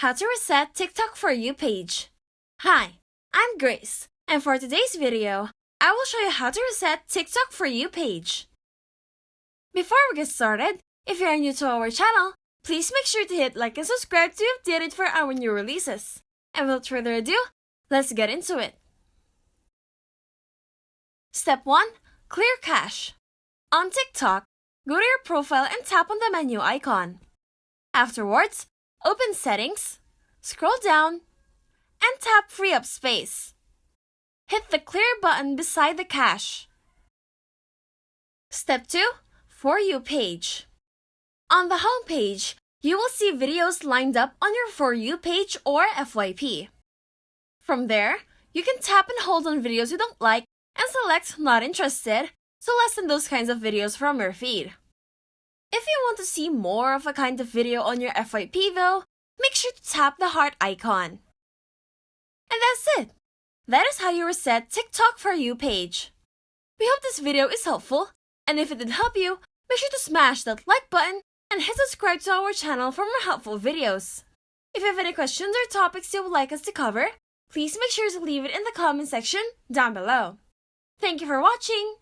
How to reset TikTok For You page. Hi, I'm Grace, and for today's video, I will show you how to reset TikTok For You page. Before we get started, if you are new to our channel, please make sure to hit like and subscribe to be updated for our new releases. And without further ado, let's get into it. Step 1. Clear cache. On TikTok, go to your profile and tap on the menu icon. Afterwards, open Settings, scroll down, and tap Free Up Space. Hit the Clear button beside the cache. Step 2. For You page. On the home page, you will see videos lined up on your For You page or FYP. From there, you can tap and hold on videos you don't like and select Not Interested to lessen those kinds of videos from your feed. If you want to see more of a kind of video on your FYP though, make sure to tap the heart icon. And that's it! That is how you reset TikTok For You page. We hope this video is helpful, and if it did help you, make sure to smash that like button and hit subscribe to our channel for more helpful videos. If you have any questions or topics you would like us to cover, please make sure to leave it in the comment section down below. Thank you for watching!